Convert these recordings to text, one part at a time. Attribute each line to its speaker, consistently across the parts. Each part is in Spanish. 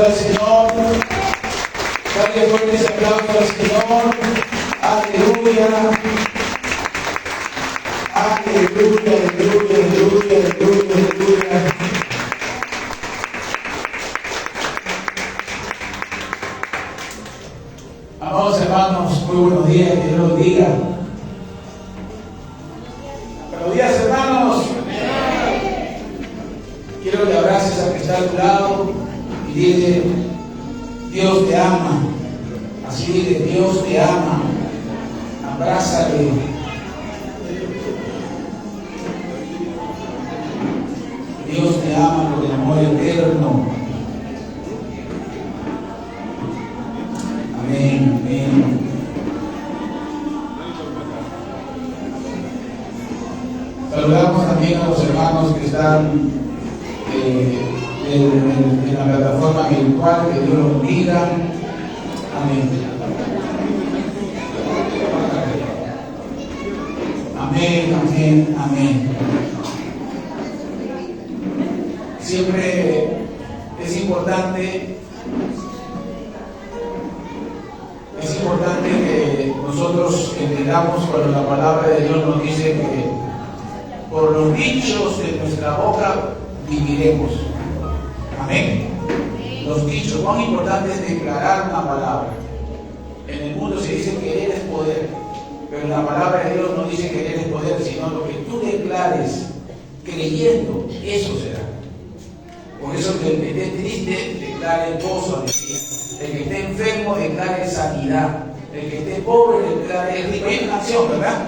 Speaker 1: al Señor. Dale fuertes aplausos al Señor. Aleluya. Aleluya, aleluya, aleluya, aleluya, aleluya. Amados hermanos, muy buenos días, que Dios los bendiga. Buenos días, hermanos. Quiero que abraces al que está a tu lado y dile: Dios te ama. Así dile: Dios te ama. Abrázale. Dios te ama con el amor eterno. Amén, amén. Saludamos también a los hermanos que están en la plataforma virtual. Que Dios los bendiga. Amén. Amén, amén, amén. Siempre es importante que nosotros entendamos cuando la palabra de Dios nos dice que por los dichos de nuestra boca viviremos. Amén. Los dichos, cuán importante es declarar una palabra. En el mundo se dice querer es poder, pero en la palabra de Dios no dice querer es poder, sino lo que tú declares creyendo, eso será. Por eso que el que esté triste declare gozo, alegría. El que esté enfermo declare sanidad. El que esté pobre declare rico. Hay una canción, ¿verdad?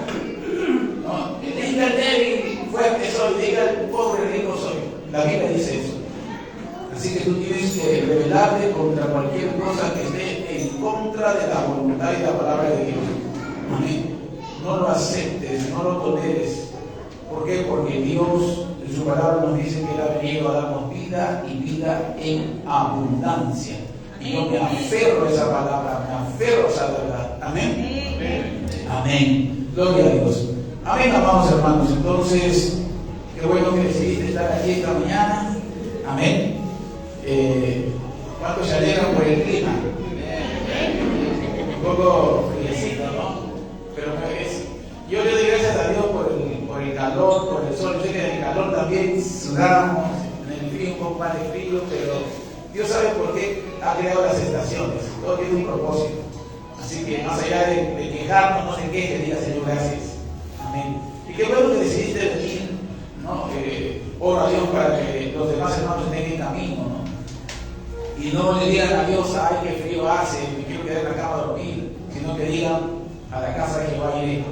Speaker 1: No, diga el débil, fuerte soy, diga el pobre, rico soy. La Biblia dice eso. Así que tú tienes que rebelarte contra cualquier cosa que esté en contra de la voluntad y la palabra de Dios. Amén. No lo aceptes, no lo toleres. ¿Por qué? Porque Dios en su palabra nos dice que Él ha venido a darnos vida y vida en abundancia. Y yo me aferro a esa palabra, me aferro a esa verdad. Amén. Amén. Amén. Gloria a Dios. Amén, amados hermanos. Entonces, qué bueno que decidiste estar aquí esta mañana. Amén. ¿Cuántos se alegran por el clima? Un poco friecito, ¿no? Pero yo le doy gracias a Dios por el calor, por el sol. Yo sé que en el calor también sudamos, en el frío un poco más de frío, pero Dios sabe por qué ha creado las estaciones. Todo tiene un propósito. Así que más allá de quejarnos, no se queje, diga: Señor, gracias. Amén. Y qué bueno que decidiste venir, ¿no? Oro a Dios para que los demás hermanos estén en camino, ¿no? Y no le digan a Dios: ay, qué frío hace, me quiero quedar en la cama a dormir, sino que digan: a la casa de Jehová iré.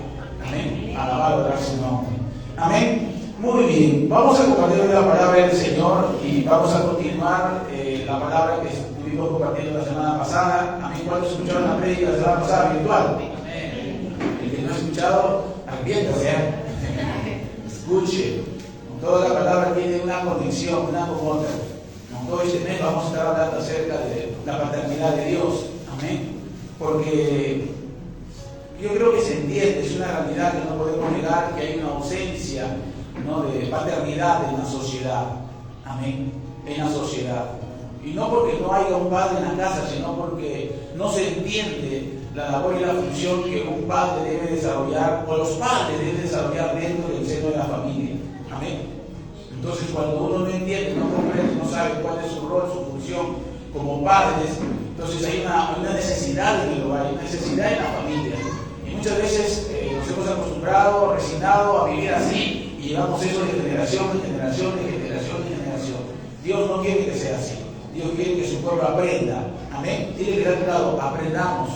Speaker 1: Amén. Alabar o adorar su nombre. Amén. Muy bien. Vamos a compartir la palabra del Señor y vamos a continuar la palabra que estuvimos compartiendo la semana pasada. Amén. ¿Cuántos escucharon la prédica la semana pasada virtual? El que no ha escuchado, arrepiéntase. Escuche. Toda la palabra tiene una conexión, una con otra. Todo este mes vamos a estar hablando acerca de la paternidad de Dios. Amén. Porque yo creo que se entiende, es una realidad que no podemos negar, que hay una ausencia, ¿no?, de paternidad en la sociedad. Amén. En la sociedad. Y no porque no haya un padre en la casa, sino porque no se entiende la labor y la función que un padre debe desarrollar, o los padres deben desarrollar dentro del seno de la familia. Amén. Entonces, cuando uno no entiende, no comprende, no sabe cuál es su rol, su función como padres, entonces hay una necesidad en el hogar, hay una necesidad en la familia. Y muchas veces nos hemos acostumbrado, resignado a vivir así, y llevamos eso de generación en generación, de generación en generación. Dios no quiere que sea así. Dios quiere que su pueblo aprenda. Amén. Tiene que dar cuidado, aprendamos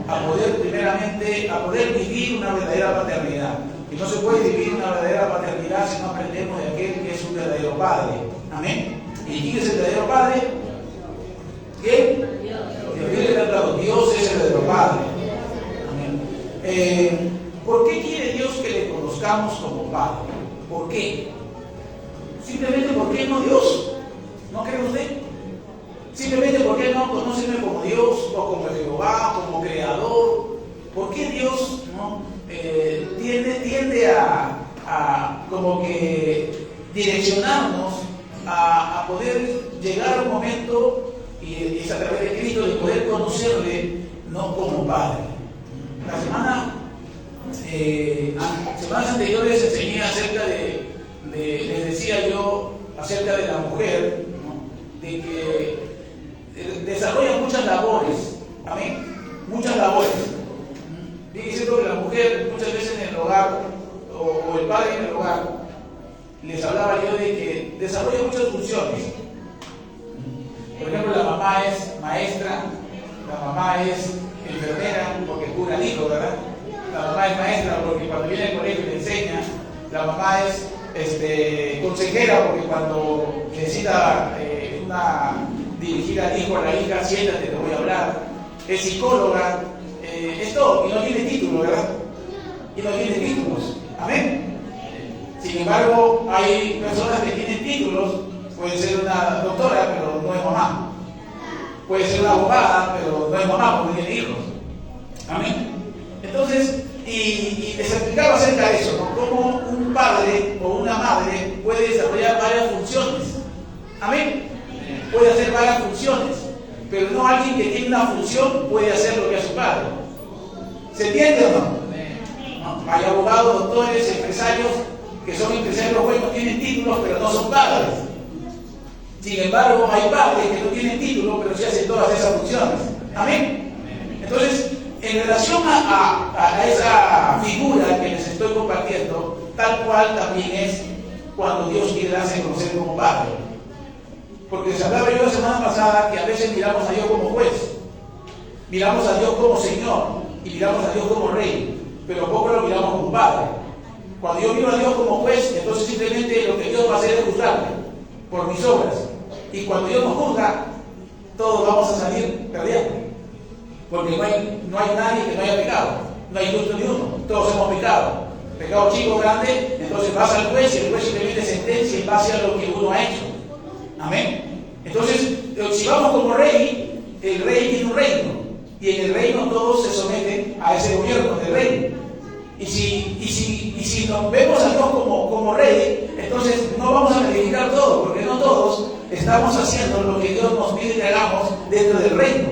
Speaker 1: a poder, primeramente, a poder vivir una verdadera paternidad. Y no se puede vivir una verdadera paternidad si no aprendemos de aquel que es un verdadero padre. Amén. ¿Y quién es el verdadero padre? ¿Quién? Dios es el verdadero padre. Amén. ¿Por qué quiere Dios que le conozcamos como padre? ¿Por qué? Simplemente porque no Dios. ¿No cree usted? Simplemente porque no conoceme como Dios o como Jehová, como creador. ¿Por qué Dios, no, tiende a como que direccionarnos a poder llegar a un momento, y es a través de Cristo, de poder conocerle, no como Padre. La semanas anteriores enseñé acerca les decía yo, acerca de la mujer, ¿no? De que desarrolla muchas labores, amén, muchas labores. Bien, es cierto que la mujer muchas veces en el hogar, o el padre en el hogar, les hablaba yo de que desarrolla muchas funciones. Por ejemplo, la mamá es maestra, la mamá es enfermera porque cura al hijo, ¿verdad? La mamá es maestra porque cuando viene al colegio le enseña. La mamá es consejera porque cuando necesita dirigir al hijo, a la hija, siéntate, te voy a hablar. Es psicóloga, es todo, y no tiene título, ¿verdad? Y no tiene títulos, amén. Sin embargo, hay personas que tienen títulos, puede ser una doctora, pero no es mamá. Puede ser una abogada, pero no es mamá porque tiene hijos. Amén. Entonces, y les explicaba acerca de eso, ¿no? Cómo un padre o una madre puede desarrollar varias funciones. Amén. Puede hacer varias funciones, pero no alguien que tiene una función puede hacer lo que hace su padre. ¿Se entiende o no? Hay abogados, doctores, empresarios que son empresarios buenos, tienen títulos, pero no son padres. Sin embargo, hay padres que no tienen título, pero sí hacen todas esas funciones. Amén. Entonces, en relación a esa figura que les estoy compartiendo, tal cual también es cuando Dios quiere darse a conocer como Padre. Porque les hablaba yo la semana pasada que a veces miramos a Dios como juez, miramos a Dios como Señor y miramos a Dios como Rey, pero poco lo miramos como Padre. Cuando yo miro a Dios como juez, entonces simplemente lo que Dios va a hacer es juzgarme por mis obras. Y cuando Dios nos juzga, todos vamos a salir perdiendo. Porque no hay nadie que no haya pecado. No hay justo ni uno. Todos hemos pecado. Pecado chico, grande. Entonces vas al juez y el juez simplemente sentencia en base a lo que uno ha hecho. Amén. Entonces, si vamos como rey, el rey tiene un reino. Y en el reino todos se someten a ese gobierno del rey. Y si nos vemos a Dios como rey, entonces no vamos a calificar todo, porque no todos estamos haciendo lo que Dios nos pide que hagamos dentro del reino.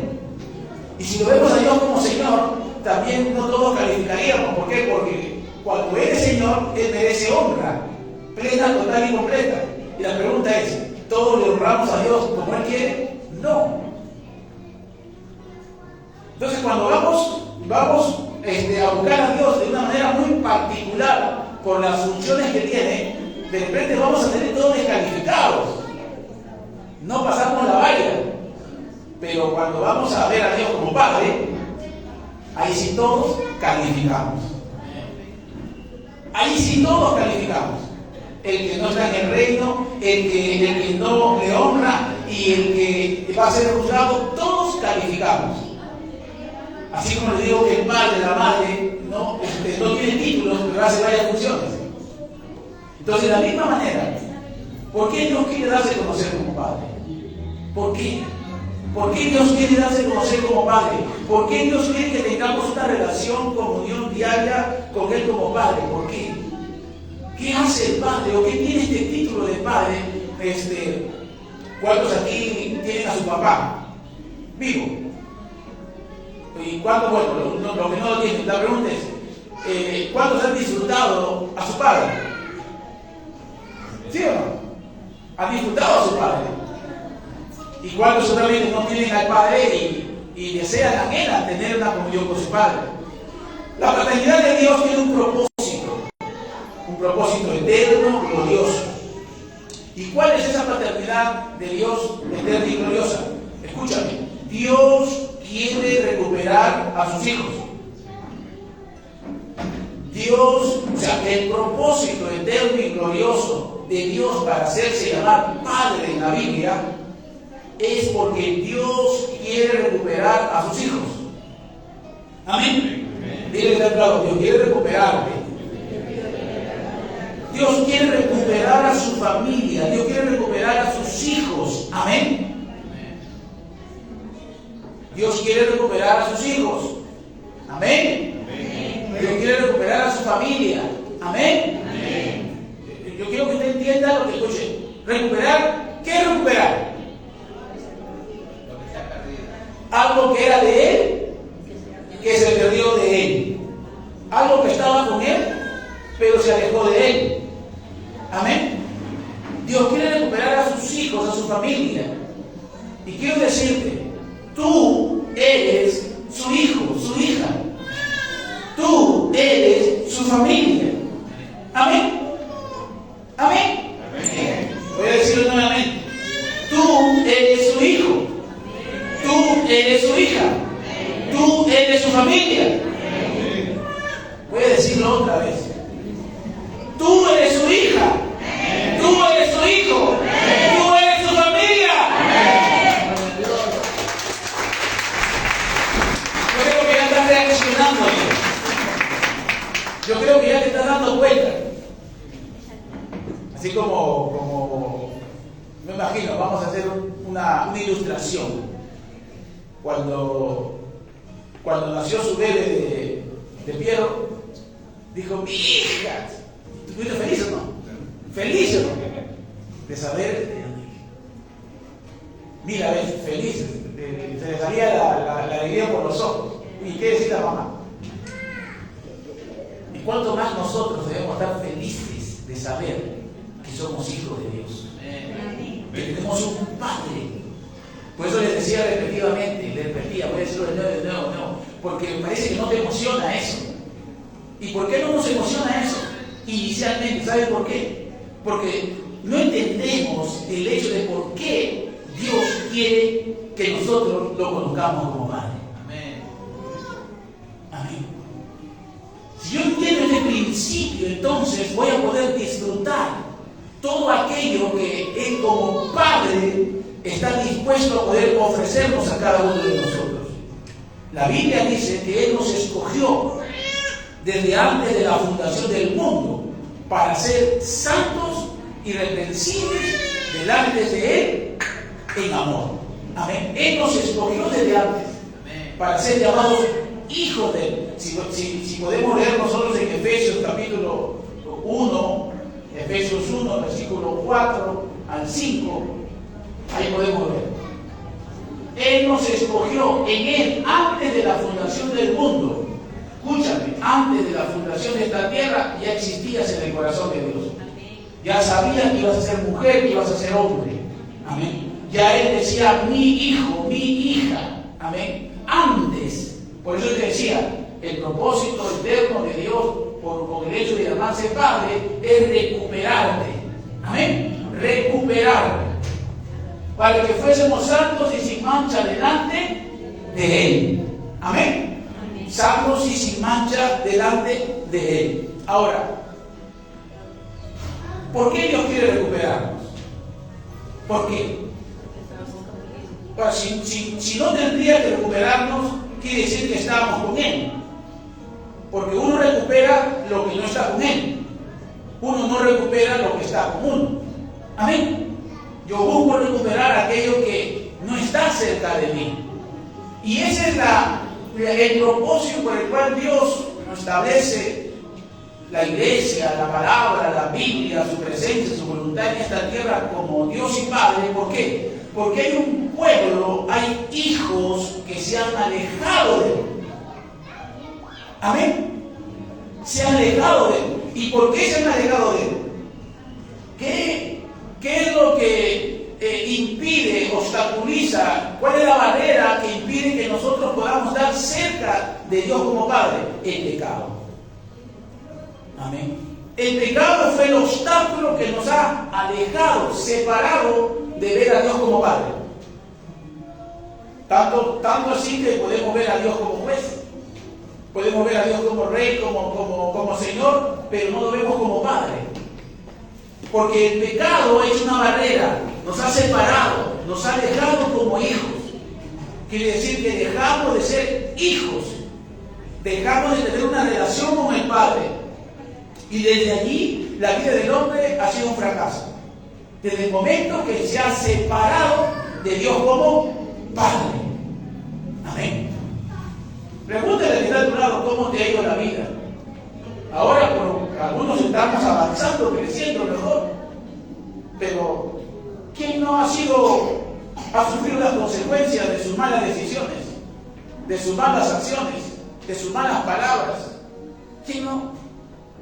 Speaker 1: Y si lo vemos a Dios como Señor, también no todos calificaríamos. ¿Por qué? Porque cuando Él es Señor, Él merece honra, plena, total y completa. Y la pregunta es, ¿todos le honramos a Dios como Él quiere? No. Entonces cuando vamos a buscar a Dios de una manera muy particular, por las funciones que tiene, de repente vamos a tener todos descalificados. No pasamos la valla. Pero cuando vamos a ver a Dios como Padre, ahí sí todos calificamos. Ahí sí todos calificamos. El que no está en el reino, el que no le honra y el que va a ser juzgado, todos calificamos. Así como les digo que el padre, la madre, no tiene títulos, pero hace varias funciones. Entonces, de la misma manera, ¿por qué Dios quiere darse a conocer como Padre? ¿Por qué? ¿Por qué Dios quiere darse a conocer como Padre? ¿Por qué Dios quiere que tengamos una relación, comunión diaria con Él como Padre? ¿Por qué? ¿Qué hace el Padre? ¿O qué tiene este título de Padre? ¿Cuántos aquí tienen a su papá vivo? ¿Y cuántos? Bueno, lo que no lo tienen. La pregunta es, ¿cuántos han disfrutado a su Padre? ¿Sí o no? ¿Han disfrutado a su Padre? ¿Y cuántos solamente no tienen al Padre y desean, anhelan tener una comunión con su Padre? La paternidad de Dios tiene un propósito eterno, glorioso. ¿Y cuál es esa paternidad de Dios eterna y gloriosa? Escúchame, Dios quiere recuperar a sus hijos. Dios, o sea, el propósito eterno y glorioso de Dios para hacerse llamar Padre en la Biblia es porque Dios quiere recuperar a sus hijos. Amén. Dile al lado, Dios quiere recuperarme. Dios quiere recuperar a su familia. Dios quiere recuperar a sus hijos. Amén. Dios quiere recuperar a sus hijos. Amén. Dios quiere recuperar a su familia. Amén. Yo quiero que usted entienda lo que escuche. Recuperar, ¿qué es recuperar? familia. Y quiero decirte, tú eres su hijo, su hija. Tú eres su familia. Amén. Amén. Voy a decirlo nuevamente. Tú eres su hijo. Tú eres su hija. Tú eres su familia. Voy a decirlo otra vez. Tú eres su hija. Tú eres su hijo. Tú eres su familia. Yo creo que ya estás reaccionando. Yo creo que ya te estás dando cuenta. Así como me imagino, vamos a hacer una ilustración. Cuando nació su bebé de Piero, dijo: mi hija. ¿Estuviste feliz o no? ¿Feliz o no? De saber. Mira, ves, feliz. Se le salía la alegría por los ojos. ¿Y qué decía la mamá? ¿Y cuánto más nosotros debemos estar felices de saber que somos hijos de Dios? Que tenemos un Padre. Por eso les decía repetidamente, voy a decirlo de nuevo, porque me parece que no te emociona eso. ¿Y por qué no nos emociona eso? Inicialmente, ¿saben por qué? Porque no entendemos el hecho de por qué Dios quiere que nosotros lo conozcamos como Padre. Amén. Amén. Si yo entiendo este principio, entonces voy a poder disfrutar todo aquello que Él como Padre está dispuesto a poder ofrecernos a cada uno de nosotros. La Biblia dice que Él nos escogió desde antes de la fundación del mundo para ser santos, irreprensibles delante de Él en amor. Amén. Él nos escogió desde antes para ser llamados hijos de Él. Si podemos leer nosotros en Efesios capítulo 1, Efesios 1, versículo 4 al 5, ahí podemos ver. Él nos escogió en Él antes de la fundación del mundo. Escúchame, antes de la fundación de esta tierra ya existías en el corazón de Dios. Ya sabía que ibas a ser mujer, que ibas a ser hombre. Amén. Ya Él decía: mi hijo, mi hija. Amén. Antes. Por eso te decía, el propósito eterno de Dios con el hecho de llamarse Padre es recuperarte. Amén. Recuperarte. Para que fuésemos santos y sin mancha delante de Él. Amén. Santos y sin mancha delante de Él. Ahora, ¿por qué Dios quiere recuperarnos? ¿Por qué? Ahora, si no tendría que recuperarnos, quiere decir que estábamos con Él. Porque uno recupera lo que no está con Él. Uno no recupera lo que está con uno. Amén. Yo busco recuperar aquello que no está cerca de mí. Y ese es el propósito por el cual Dios nos establece la iglesia, la palabra, la Biblia, su presencia, su voluntad en esta tierra como Dios y Padre. ¿Por qué? Porque hay un pueblo, hay hijos que se han alejado de Él. Amén. Se han alejado de Él. ¿Y por qué se han alejado de Él? ¿Qué es lo que impide, obstaculiza? ¿Cuál es la barrera que impide que nosotros podamos estar cerca de Dios como Padre? El pecado. Amén. El pecado fue el obstáculo que nos ha alejado, separado de ver a Dios como Padre. Tanto así que podemos ver a Dios como juez, podemos ver a Dios como Rey, como Señor, pero no lo vemos como Padre. Porque el pecado es una barrera, nos ha separado, nos ha dejado como hijos. Quiere decir que dejamos de ser hijos, dejamos de tener una relación con el Padre. Y desde allí la vida del hombre ha sido un fracaso. Desde el momento que se ha separado de Dios como Padre. Amén. Pregúntale al que está a tu lado cómo te ha ido la vida. Ahora algunos estamos avanzando, creciendo mejor. Pero ¿quién no ha sufrido las consecuencias de sus malas decisiones, de sus malas acciones, de sus malas palabras? ¿Quién no?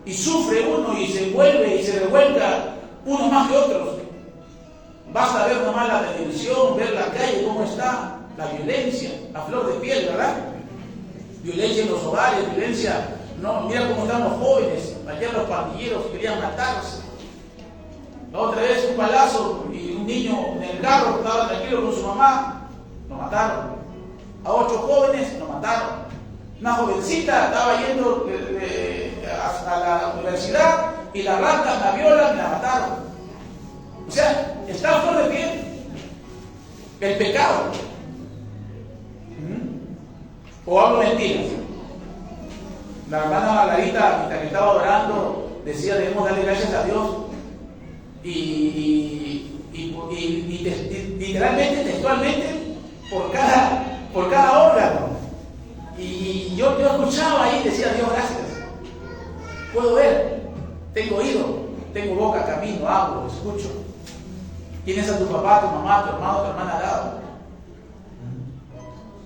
Speaker 1: Y sufre uno y se envuelve y se revuelca unos más que otros. Basta ver nomás la televisión, ver la calle, cómo está la violencia, a flor de piel, ¿verdad? Violencia en los hogares, violencia, no, mira cómo están los jóvenes. Ayer los pandilleros querían matarse. La otra vez un balazo y un niño en el carro estaba tranquilo con su mamá, lo mataron. A 8 jóvenes lo mataron. Una jovencita estaba yendo a la universidad y la rata, la violan y la mataron. O sea, está a flor de piel el pecado. ¿O hablo mentiras? La hermana Margarita, mientras que estaba orando, decía: debemos darle gracias a Dios. Y literalmente, textualmente, por cada órgano. Y yo escuchaba ahí y decía: Dios, gracias. Puedo ver, tengo oído, tengo boca, camino, hablo, escucho. Tienes a tu papá, tu mamá, tu hermano, tu hermana al lado.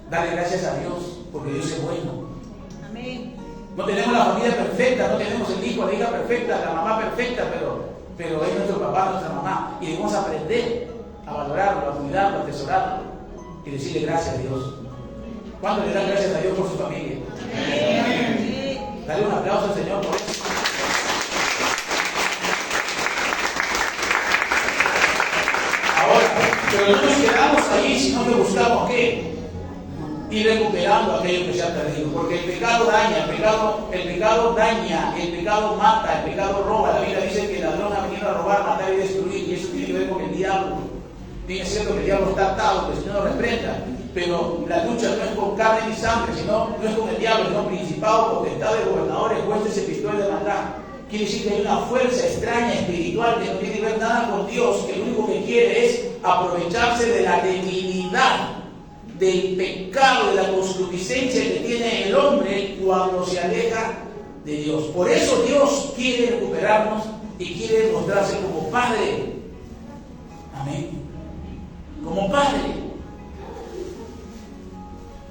Speaker 1: Dale gracias a Dios, porque Dios es bueno.
Speaker 2: Amén.
Speaker 1: No tenemos la familia perfecta, no tenemos el hijo, la hija perfecta, la mamá perfecta, pero es nuestro papá, nuestra mamá. Y debemos aprender a valorarlo, a cuidarlo, a atesorarlo y decirle gracias a Dios. ¿Cuándo le dan gracias a Dios por su familia? Amén. Dale un aplauso al Señor por eso. Ahora, pero no nos quedamos ahí, sino que buscamos ¿qué? Ir recuperando aquello que se ha perdido, porque el pecado daña, el pecado daña, el pecado mata, el pecado roba. La Biblia dice que el ladrón ha venido a robar, matar y destruir, y eso tiene que ver con el diablo. Tiene que ser que el diablo está atado, que el Señor lo reprenda, pero la lucha no es con carne ni sangre, sino no es con el diablo, sino principados, potestades, gobernadores, jueces y pistolas de maldad. Quiere decir que hay una fuerza extraña, espiritual, que no tiene que ver nada con Dios, que lo único que quiere es aprovecharse de la debilidad, del pecado, de la concupiscencia que tiene el hombre cuando se aleja de Dios. Por eso Dios quiere recuperarnos y quiere mostrarse como Padre. Amén. Como Padre.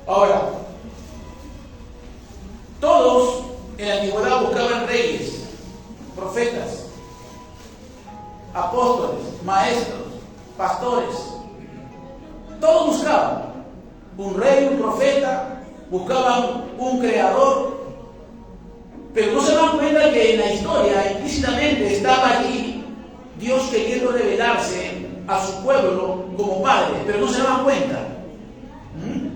Speaker 1: Ahora, todos en la antigüedad buscaban reyes, profetas, apóstoles, maestros, pastores. Todos buscaban un rey, un profeta, buscaban un creador, pero no se dan cuenta que en la historia implícitamente estaba allí Dios queriendo revelarse a su pueblo como Padre, pero no se daban cuenta.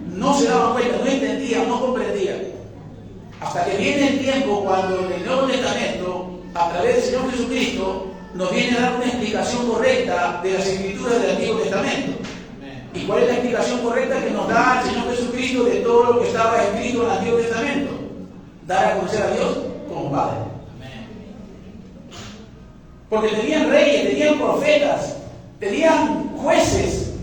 Speaker 1: No se daban cuenta, no entendían, no comprendían. Hasta que viene el tiempo cuando en el Nuevo Testamento, a través del Señor Jesucristo, nos viene a dar una explicación correcta de las Escrituras del Antiguo Testamento. ¿Y cuál es la explicación correcta que nos da el Señor Jesucristo de todo lo que estaba escrito en el Antiguo Testamento? Dar a conocer a Dios como Padre. Porque tenían reyes, tenían profetas, tenían jueces.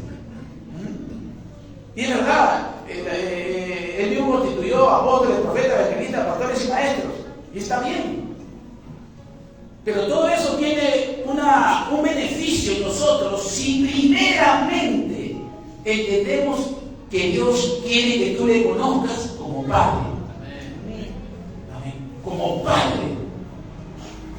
Speaker 1: Y es verdad, Él mismo constituyó apóstoles, profetas, evangelistas, pastores y maestros. Y está bien. Pero todo eso tiene un beneficio en nosotros si primeramente entendemos que Dios quiere que tú le conozcas como Padre. Amén. Como Padre.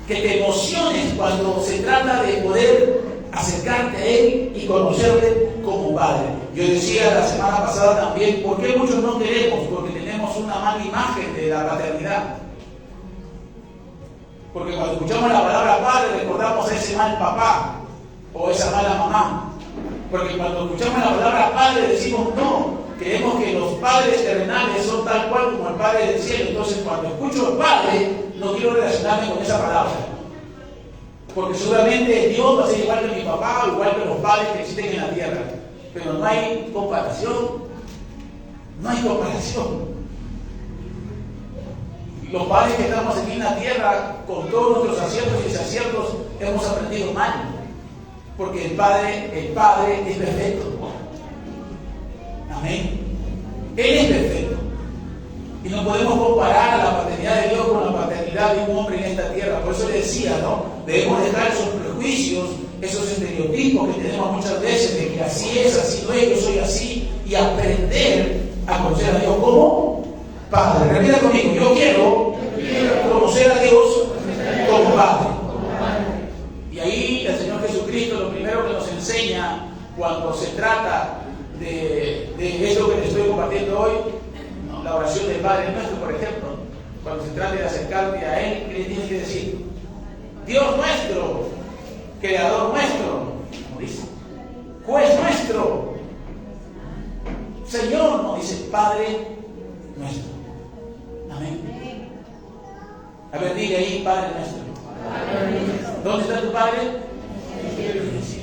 Speaker 1: Que te emociones cuando se trata de poder acercarte a Él y conocerle como Padre. Yo decía la semana pasada también, ¿por qué muchos no queremos? Porque tenemos una mala imagen de la paternidad. Porque cuando escuchamos la palabra Padre recordamos a ese mal papá o esa mala mamá. Porque cuando escuchamos la palabra Padre decimos no, creemos que los padres terrenales son tal cual como el Padre del cielo. Entonces cuando escucho Padre no quiero relacionarme con esa palabra. Porque seguramente Dios va a ser igual que mi papá o igual que los padres que existen en la tierra. Pero no hay comparación. No hay comparación. Los padres que estamos aquí en la tierra, con todos nuestros aciertos y desaciertos, hemos aprendido mal. Porque el Padre es perfecto. Amén. Él es perfecto. Y no podemos comparar a la paternidad de Dios con la paternidad de un hombre en esta tierra. Por eso le decía, ¿no? Debemos dejar esos prejuicios, esos estereotipos que tenemos muchas veces de que así es, así no es, yo soy así, y aprender a conocer a Dios como Padre. Repita conmigo, yo quiero conocer a Dios como Padre. Y ahí el Señor Jesucristo lo primero que nos enseña cuando se trata de eso que les estoy compartiendo hoy, ¿no? La oración del Padre Nuestro, por ejemplo, cuando se trata de acercarte a Él, ¿qué le tienes que decir? Dios nuestro, Creador nuestro, como dice, Juez nuestro, Señor, no dice Padre nuestro. Amén. A ver, diga ahí, Padre nuestro. ¿Dónde está tu Padre? En el cielo.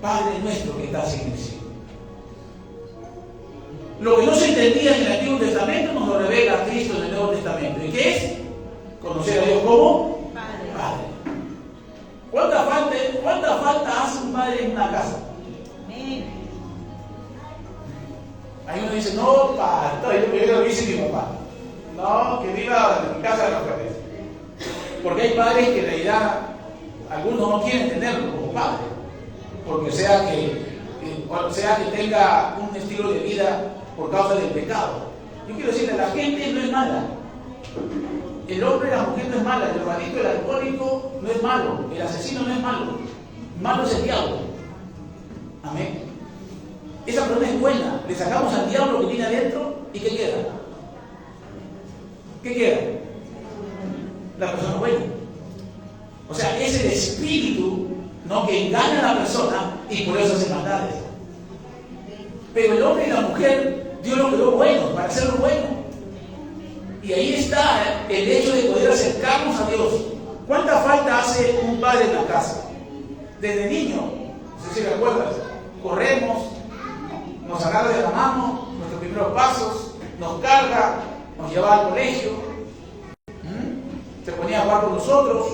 Speaker 1: Padre nuestro que estás en el cielo. Lo que no se entendía en el Antiguo Testamento nos lo revela Cristo en el Nuevo Testamento. ¿Y qué es? Conocer a Dios como Padre. ¿Cuánta falta hace un padre en una casa? Hay uno dice, no, pastor, yo lo dice mi papá. No, que viva en mi casa de los padres. Porque hay padres que en realidad algunos no quieren tenerlo como padre. Porque sea que tenga un estilo de vida por causa del pecado. Yo quiero decirle, la gente no es mala. El hombre y la mujer no es mala. El drogadicto, el alcohólico no es malo. El asesino no es malo. Malo es el diablo. Amén. Esa persona es buena. Le sacamos al diablo que tiene adentro y ¿qué queda? ¿Qué queda? La persona buena. O sea, es el espíritu, ¿no?, que engaña a la persona y por eso hace maldades. Pero el hombre y la mujer, Dios lo creó bueno, para hacerlo bueno. Y ahí está el hecho de poder acercarnos a Dios. ¿Cuánta falta hace un padre en la casa? Desde niño, no sé si recuerdas, corremos, nos agarra de la mano, nuestros primeros pasos, nos carga, nos lleva al colegio, se ponía a jugar con nosotros.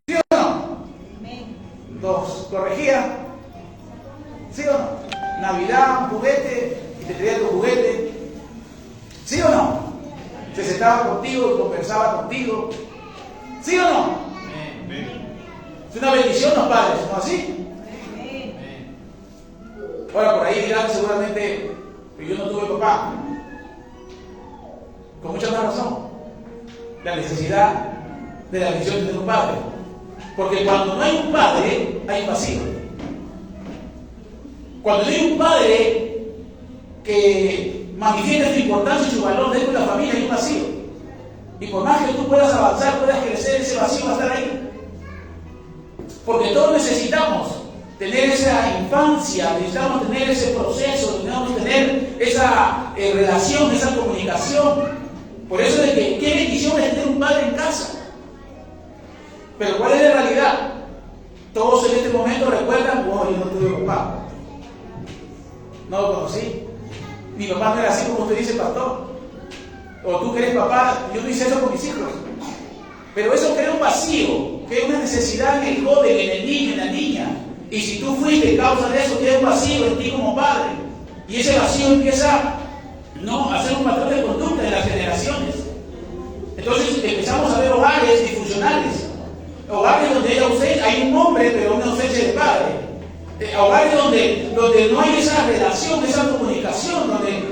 Speaker 1: ¿Sí o no? Nos corregía. ¿Sí o no? Navidad, un juguete, y te traía tu juguete. ¿Sí o no? Se sentaba contigo y conversaba contigo. ¿Sí o no? Es una bendición los padres, ¿no así? Ahora por ahí dirán seguramente, pero yo no tuve papá. Con mucha más razón. La necesidad de la bendición de tener un padre. Porque cuando no hay un padre, hay un vacío. Cuando no hay un padre que manifiesta su importancia y su valor dentro de la familia, hay un vacío. Y por más que tú puedas avanzar, puedas crecer, ese vacío va a estar ahí. Porque todos necesitamos tener esa infancia, necesitamos tener ese proceso, necesitamos tener esa relación, esa comunicación. Por eso de que qué bendición es tener un padre en casa. Pero ¿cuál es la realidad? Todos en este momento recuerdan, oh, yo no tuve papá. No lo conocí. Mi papá no era así como usted dice, pastor. O tú que eres papá, yo no hice eso con mis hijos. Pero eso crea un vacío, crea una necesidad en el joven, en el niño, en la niña. Y si tú fuiste causa de eso, queda un vacío en ti como padre. Y ese vacío empieza, ¿no?, a ser un patrón de conducta de las generaciones. Entonces empezamos a ver hogares disfuncionales. Hogares donde hay un hombre, pero una ausencia de padre. Hogares donde no hay esa relación, esa comunicación,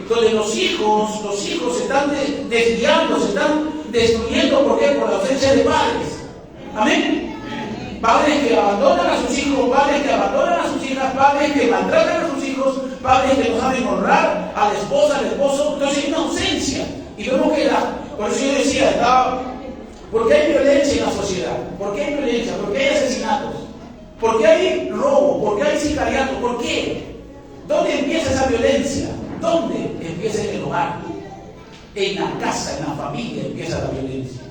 Speaker 1: donde los hijos se están desviando, se están destruyendo. ¿Por qué? Por la ausencia de padres. Amén. Padres que abandonan a sus hijos, padres que abandonan a sus hijas, padres que maltratan a sus hijos, padres que no saben honrar a la esposa, al esposo. Entonces hay una ausencia. Y vemos que por eso yo decía, ¿por qué hay violencia en la sociedad? ¿Por qué hay violencia? ¿Por qué hay asesinatos? ¿Por qué hay robo? ¿Por qué hay sicariato? ¿Por qué? ¿Dónde empieza esa violencia? ¿Dónde empieza en el hogar? En la casa, en la familia empieza la violencia.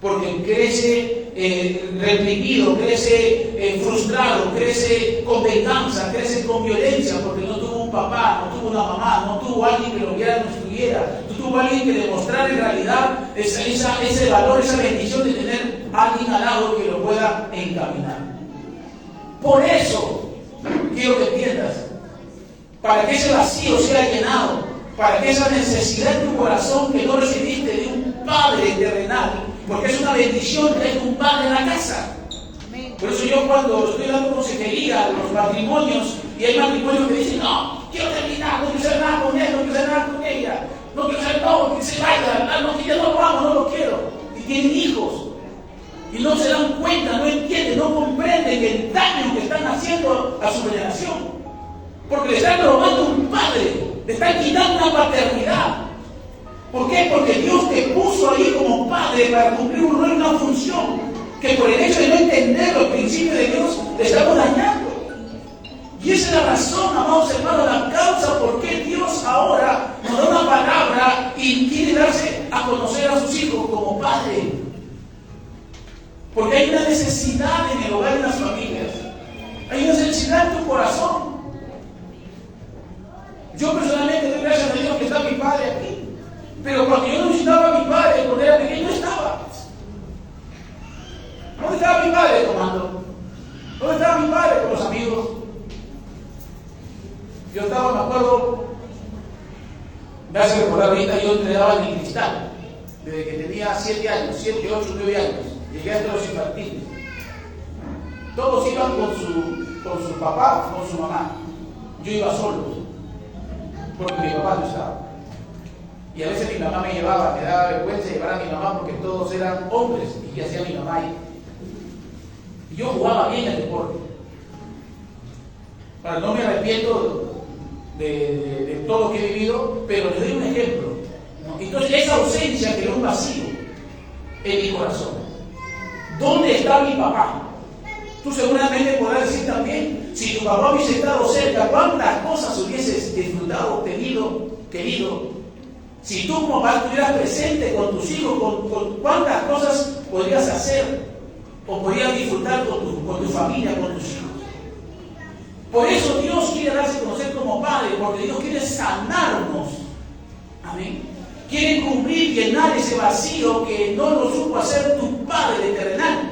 Speaker 1: Porque crece reprimido, crece frustrado, crece con venganza, crece con violencia, porque no tuvo un papá, no tuvo una mamá, no tuvo alguien que lo guiara, lo instruyera, no tuvo alguien que demostrara en realidad ese valor, esa bendición de tener a alguien al lado que lo pueda encaminar. Por eso quiero que entiendas, para que ese vacío sea llenado, para que esa necesidad en tu corazón que no recibiste de un padre terrenal, porque es una bendición tener un padre en la casa. Por eso yo cuando estoy dando consejería a los matrimonios, y hay matrimonios que dicen, no, quiero terminar, no quiero hacer nada con él, no quiero hacer nada con ella, no quiero hacer todo, que se vaya, no, que ya no lo amo, no lo quiero, y tienen hijos. Y no se dan cuenta, no entienden, no comprenden el daño que están haciendo a su generación. Porque le están robando un padre, le están quitando una paternidad. ¿Por qué? Porque Dios te puso ahí como padre para cumplir un rol y una función que por el hecho de no entender los principios de Dios te estamos dañando. Y esa es la razón, amados hermanos, la causa por qué Dios ahora nos da una palabra y quiere darse a conocer a sus hijos como padre. Porque hay una necesidad en el hogar, en las familias. Hay una necesidad en tu corazón. Yo personalmente doy gracias a Dios que está mi padre aquí. Pero cuando yo no visitaba a mi padre, cuando era pequeño, no estaba. ¿Dónde estaba mi padre tomando? ¿Dónde estaba mi padre con los amigos? Yo estaba, me acuerdo, me hace recordar ahorita, yo entrenaba en el Cristal, desde que tenía 7 años, 7, 8, 9 años. Llegué hasta los infantiles. Todos iban con su papá, con su mamá. Yo iba solo, porque mi papá no estaba. Y a veces mi mamá me llevaba, me daba vergüenza llevar a mi mamá porque todos eran hombres. ¿Y qué hacía mi mamá ahí? Y yo jugaba bien el deporte. Ahora, no me arrepiento de todo lo que he vivido, pero les doy un ejemplo, ¿no? Entonces, esa ausencia creó un vacío en mi corazón. ¿Dónde está mi papá? Tú seguramente podrás decir también, si tu papá hubiese estado cerca, ¿cuántas cosas hubieses disfrutado, querido? Si tú como papá estuvieras presente con tus hijos, con cuántas cosas podrías hacer o podrías disfrutar con tu familia, con tus hijos. Por eso Dios quiere darse a conocer como Padre, porque Dios quiere sanarnos. Amén. Quiere cubrir, llenar ese vacío que no lo supo hacer tu Padre terrenal.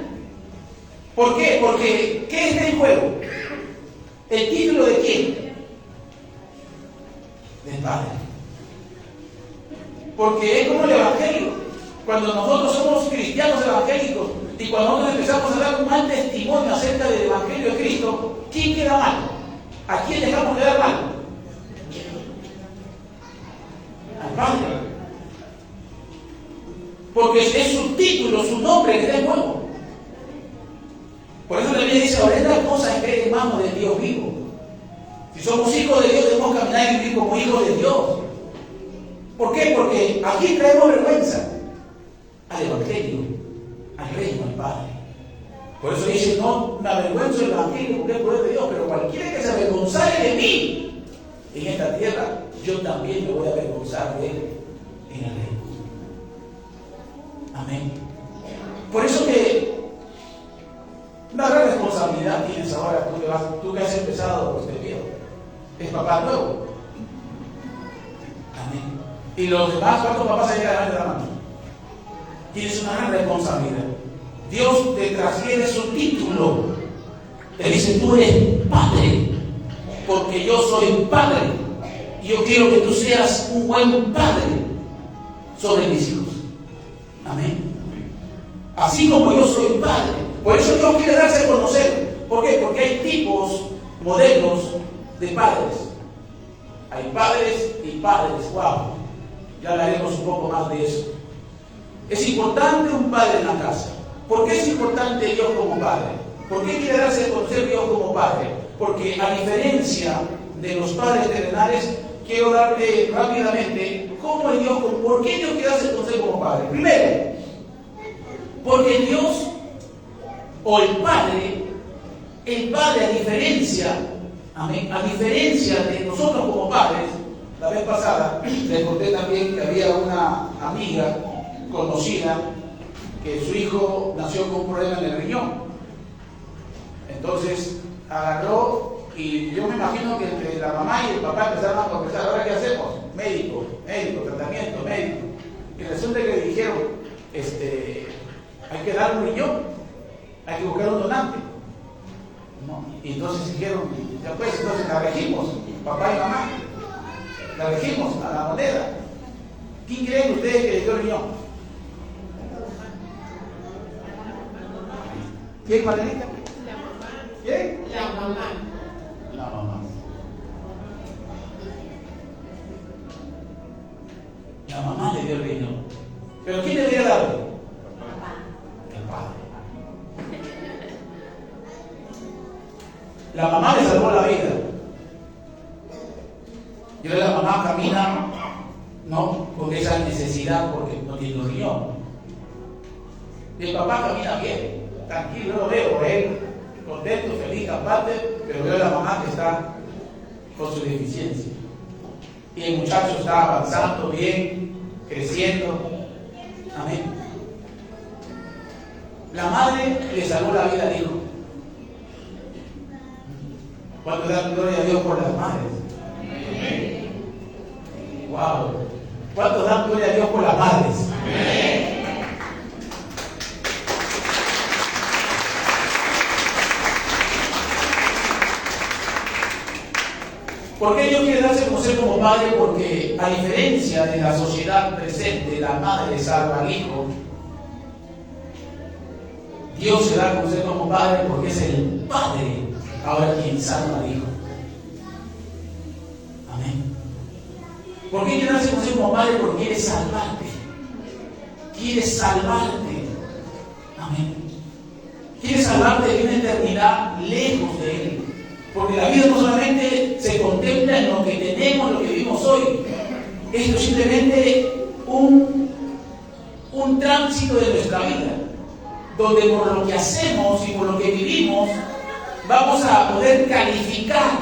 Speaker 1: ¿Por qué? Porque ¿qué está en juego? ¿El título de quién? Del Padre. Porque es como el Evangelio. Cuando nosotros somos cristianos evangélicos y cuando nosotros empezamos a dar un mal testimonio acerca del Evangelio de Cristo, ¿quién queda mal? ¿A quién dejamos quedar mal? Al Padre. Porque es su título, su nombre que está en juego. Por eso la Biblia dice, ahora la cosa es que en manos de Dios vivo. Si somos hijos de Dios, debemos caminar y vivir como hijos de Dios. ¿Por qué? Porque aquí traemos vergüenza al Evangelio, al reino, al Padre. Por eso dice, no me avergüenzo del Evangelio porque es el poder de Dios, pero cualquiera que se avergonzare de mí en esta tierra, yo también me voy a avergonzar de él en el reino. Amén. Por eso que una gran responsabilidad tienes ahora, tú que has empezado por este video. Es papá nuevo. Amén. Y los demás, ¿cuántos papás hay que levantar la mano? Tienes una gran responsabilidad. Dios te transfiere su título. Te dice, tú eres padre, porque yo soy padre. Y yo quiero que tú seas un buen padre sobre mis hijos. Amén. Así como yo soy padre. Por eso Dios quiere darse a conocer. ¿Por qué? Porque hay tipos, modelos de padres. Hay padres y padres. Wow. Ya hablaremos un poco más de eso. Es importante un padre en la casa. ¿Por qué es importante Dios como padre? ¿Por qué quiere darse a conocer Dios como padre? Porque a diferencia de los padres terrenales, quiero darte rápidamente cómo es Dios, por qué Dios quiere darse a conocer como padre. Primero, porque Dios o el padre a diferencia, amén, a diferencia de nosotros como padres, la vez pasada les conté también que había una amiga conocida que su hijo nació con un problema en el riñón. Entonces agarró y yo me imagino que entre la mamá y el papá empezaron a conversar, ¿ahora qué hacemos? Médico, tratamiento, médico. Y resulta que le dijeron, hay que dar un riñón, hay que buscar un donante. ¿No? Y entonces dijeron, ya pues, entonces la regimos, papá y mamá, la regimos a la moneda. ¿Quién creen ustedes que le dio el riñón? ¿Quién, Marenita? ¿Quién?
Speaker 2: La mamá.
Speaker 1: La mamá. La mamá le dio el riñón. ¿Pero quién le dio el darlo? El padre. la vida. Y ahora la mamá camina, no, con esa necesidad porque no tiene un riñón. Y el papá camina bien, tranquilo, yo lo veo, él contento, feliz, aparte, pero veo a la mamá que está con su deficiencia. Y el muchacho está avanzando bien, creciendo. Amén. La madre le salvó la vida al hijo. ¿Cuánto dan gloria a Dios por las madres? Amén. Wow. ¿Cuántos dan gloria a Dios por las madres? Amén. ¿Por qué Dios quiere darse a conocer como padre? Porque a diferencia de la sociedad presente, la madre salva al hijo. Dios se da a conocer como padre porque es el padre ahora quien salva al hijo. Amén. ¿Por qué quiere darse a conocer como padre? Porque quiere salvarte. Quiere salvarte. Amén. Quiere salvarte de una eternidad lejos de Él. Porque la vida no solamente se contempla en lo que tenemos, lo que vivimos hoy. Esto es simplemente un tránsito de nuestra vida, donde por lo que hacemos y por lo que vivimos, vamos a poder calificar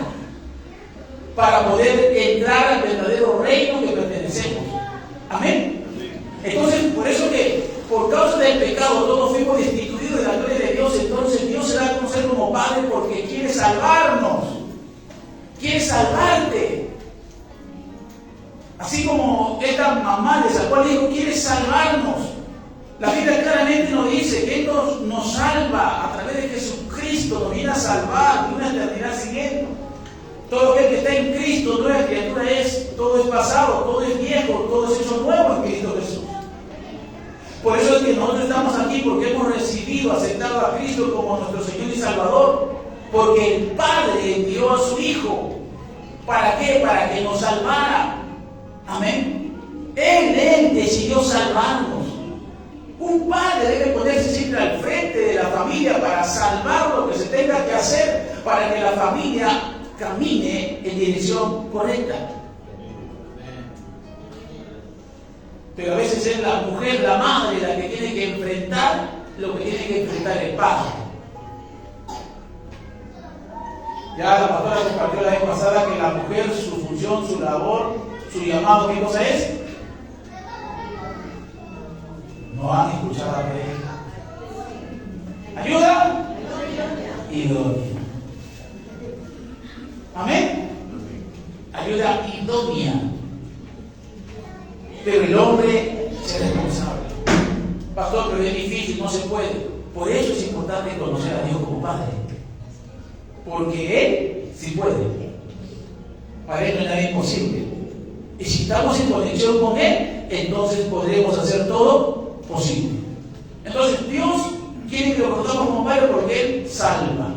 Speaker 1: para poder entrar al verdadero reino que pertenecemos. Amén. Entonces, por eso que por causa del pecado todos fuimos destituidos de la gloria de Dios. Entonces Dios se da a conocer como Padre porque quiere salvarnos, quiere salvarte. Así como esta mamá le salvó al hijo, quiere salvarnos. La Biblia claramente nos dice que Él nos salva a través de Jesucristo, nos viene a salvar de una eternidad siguiente. Todo aquel que está en Cristo, nueva criatura es, todo es pasado, todo es viejo, todo es hecho nuevo en Cristo Jesús. Por eso es que nosotros estamos aquí, porque hemos recibido, aceptado a Cristo como nuestro Señor y Salvador, porque el Padre envió a su Hijo. ¿Para qué? Para que nos salvara. Amén. Él decidió salvarnos. Un padre debe ponerse siempre al frente de la familia para salvar lo que se tenga que hacer, para que la familia camine en dirección correcta. Pero a veces es la mujer, la madre, la que tiene que enfrentar lo que tiene que enfrentar el padre. Ya la pastora compartió la vez pasada que la mujer, su función, su labor, su llamado, ¿qué cosa es? No han escuchado a la ayuda idónea. Amén. Ayuda idónea. Pero el hombre es responsable. Pastor, pero es difícil, no se puede. Por eso es importante conocer a Dios como Padre. Porque Él sí puede. Para Él no es nada imposible. Y si estamos en conexión con Él, entonces podremos hacer todo posible. Entonces Dios quiere que lo conozcamos como Padre porque Él salva.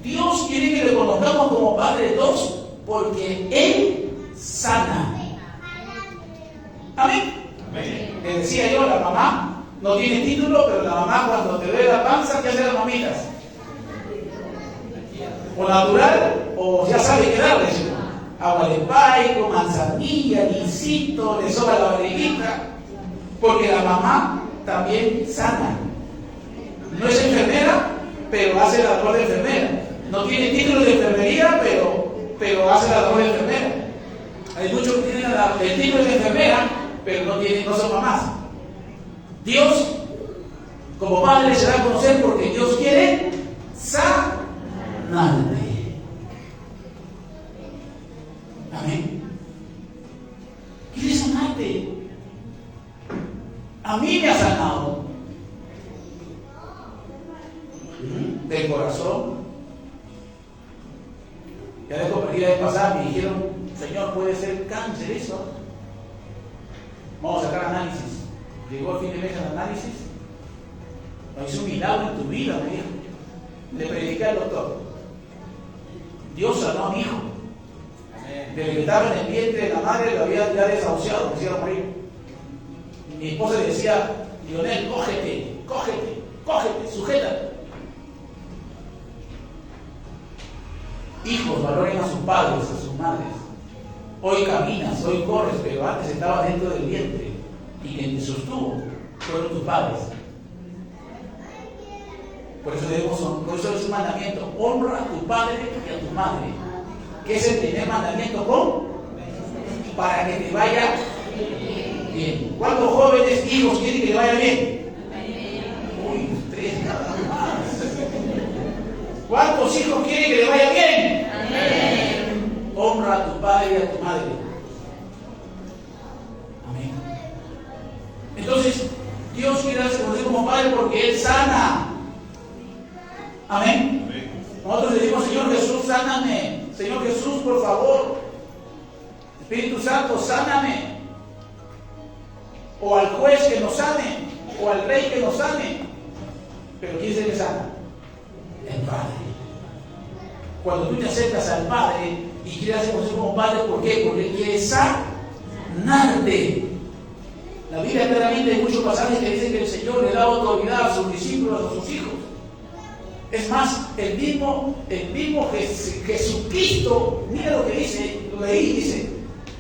Speaker 1: Dios quiere que lo conozcamos como Padre de todos porque Él sana. Amén. Amén. Le decía yo, la mamá no tiene título, pero la mamá cuando te duele la panza, ¿qué hace las mamitas? O natural, o ya sabe qué darle. Agua de paico, manzanilla, guisito, le sobra la barriguita. Porque la mamá también sana. No es enfermera, pero hace la labor de enfermera. No tiene título de enfermería, pero hace la labor de enfermera. Hay muchos que tienen el título de enfermera, pero no son mamás. Dios, como Padre, se da a conocer porque Dios quiere sanarte. Amén. Quiere sanarte. A mí me ha sanado del corazón. Ya les compartí la vez pasada, me dijeron, Señor, puede ser cáncer eso. Vamos a sacar análisis. Llegó el fin de mes el análisis. No hizo un milagro en tu vida, me dijo. Le prediqué al doctor. Dios sanó a mi hijo. Desde que estaba en el vientre de la madre lo había ya desahuciado, me hicieron morir. Mi esposa le decía, Lionel, cógete, sujétate. Hijos, valoren a sus padres, a sus madres. Hoy caminas, hoy corres, pero antes estabas dentro del vientre y quien te sostuvo fueron tus padres. Por eso es un mandamiento: honra a tu padre y a tu madre, que es el primer mandamiento para que te vaya bien. ¿Cuántos jóvenes hijos quieren que le vaya bien? Uy, 3 nada más. ¿Cuántos hijos quieren que le vaya bien? Amén. Honra a tu padre y a tu madre. Amén. Entonces, Dios quiere reconocer como Padre porque Él sana. Amén. Nosotros le decimos: Señor Jesús, sáname. Señor Jesús, por favor. Espíritu Santo, sáname. O al juez que nos sane, o al rey que nos sane. Pero ¿quién es el que sana? El Padre. Cuando tú te acercas al Padre y quieres reconocer como Padre, ¿por qué? Porque Él quiere sanarte. La Biblia claramente hay muchos pasajes que dicen que el Señor le da autoridad a sus discípulos, a sus hijos. Es más, el mismo Jesucristo, mira lo que dice, lo leí, dice,